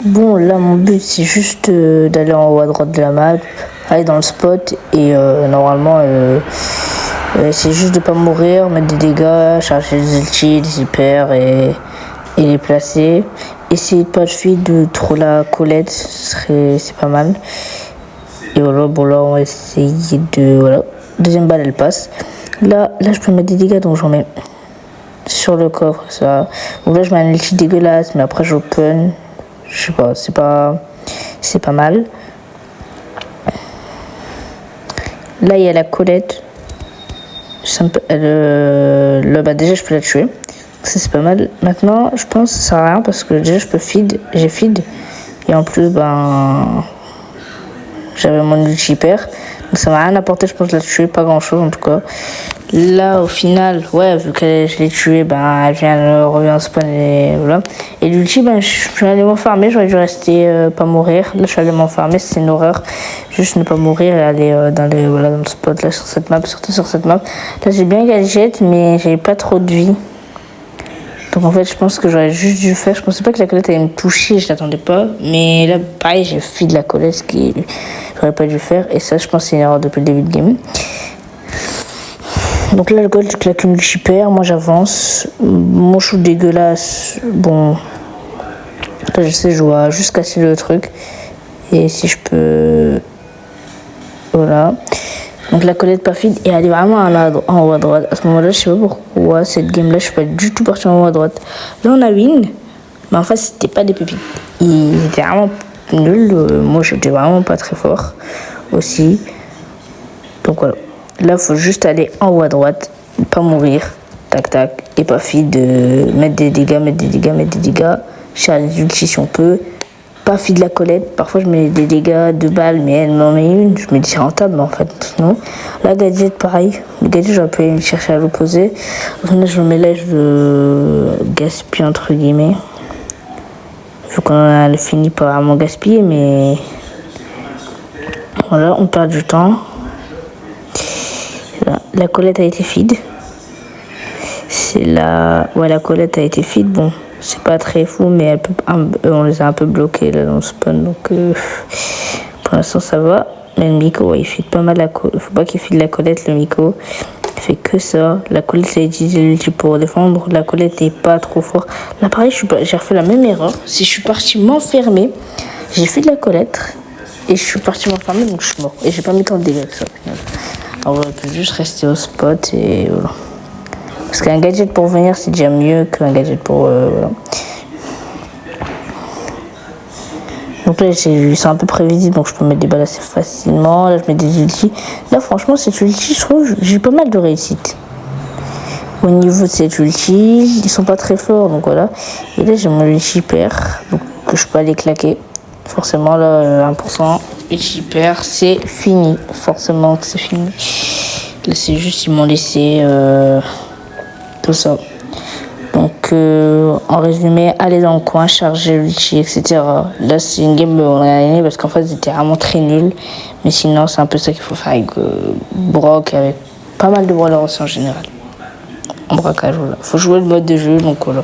Bon, là, mon but, c'est juste d'aller en haut à droite de la map, aller dans le spot, et normalement, c'est juste de pas mourir, mettre des dégâts, charger les ultis, les hyper, et les placer. Essayer de pas de feed de trop la Colette, c'est pas mal. Et voilà, bon là, on va essayer de... Voilà, deuxième balle, elle passe. Là, je peux mettre des dégâts, donc j'en mets sur le coffre, ça. Donc là, je mets un ulti dégueulasse, mais après, j'open. Je sais pas, c'est pas mal. Là, il y a la Colette. Là, bah, déjà, je peux la tuer. Ça, c'est pas mal. Maintenant, je pense que ça sert à rien parce que déjà, je peux feed. J'ai feed. Et en plus, j'avais mon ulti hyper. Donc, ça m'a rien apporté, je pense, de la tuer. Pas grand chose, en tout cas. Là, au final, ouais, vu que je l'ai tuée, elle revient en spawn et voilà. Et l'ulti, je suis allé m'enfermer, j'aurais dû rester, pas mourir. Là, je suis allé m'enfermer, c'est une horreur. Juste ne pas mourir et aller dans le spot, là, sur cette map, surtout sur cette map. Là, j'ai bien gadget, mais j'avais pas trop de vie. Donc, en fait, je pense que j'aurais juste dû faire. Je pensais pas que la Colette allait me toucher, je l'attendais pas. Mais là, pareil, j'ai feed la Colette, ce qui j'aurais pas dû faire. Et ça, je pense que c'est une erreur depuis le début de game. Donc là, le gold, je claque une hyper, moi j'avance. Mon shoot dégueulasse, bon. Là, je sais, je dois juste casser le truc. Et si je peux. Voilà. Donc la Colette pas feed et elle est vraiment en haut à droite. À ce moment-là, je sais pas pourquoi cette game-là, je suis pas du tout parti en haut à droite. Là, on a win, mais en fait, c'était pas des pépites. Ils étaient vraiment nuls. Moi, j'étais vraiment pas très fort aussi. Donc voilà. Là, il faut juste aller en haut à droite, pas mourir, tac tac, et pas feed, mettre des dégâts, charger les ultis si on peut, pas feed la Colette. Parfois, je mets des dégâts, 2 balles, mais elle m'en met une, je me dis c'est rentable, mais en fait, non. Là, gadget, pareil, le gadget, j'aurais pu aller chercher à l'opposé. Là, je me mets là, je gaspille entre guillemets. Vu qu'on a fini par vraiment gaspiller, mais voilà, on perd du temps. La Colette a été feed. La Colette a été feed. Bon, c'est pas très fou, mais on les a un peu bloqués là dans le spawn. Donc, pour l'instant, ça va. Mais le Miko, il feed pas mal la Colette. Faut pas qu'il feed la Colette, le Miko. Il fait que ça. La Colette, a utilisé l'ulti pour défendre. La Colette est pas trop fort. Là, pareil, j'ai refait la même erreur. Si je suis parti m'enfermer, j'ai fait de la Colette. Et je suis parti m'enfermer, donc je suis mort. Et j'ai pas mis tant de dégâts que ça, au final. Alors, on peut juste rester au spot et voilà. Parce qu'un gadget pour venir, c'est déjà mieux qu'un gadget pour... voilà. Donc là, c'est un peu prévisible, donc je peux mettre des balles assez facilement. Là, je mets des ultis. Là, franchement, cette ulti, je trouve, j'ai pas mal de réussite. Au niveau de cette ulti, ils sont pas très forts, donc voilà. Et là, j'ai mon ulti hyper, donc que je peux aller claquer. Forcément, là, 1%. Ulti hyper, c'est fini. Forcément que c'est fini. Là, c'est juste, ils m'ont laissé tout ça. Donc, en résumé, aller dans le coin, charger l'ulti, etc. Là, c'est une game où on a gagné parce qu'en fait, c'était vraiment très nul. Mais sinon, c'est un peu ça qu'il faut faire avec Brock, avec pas mal de brawlers aussi en général. En braquage, voilà. Faut jouer le mode de jeu, donc voilà.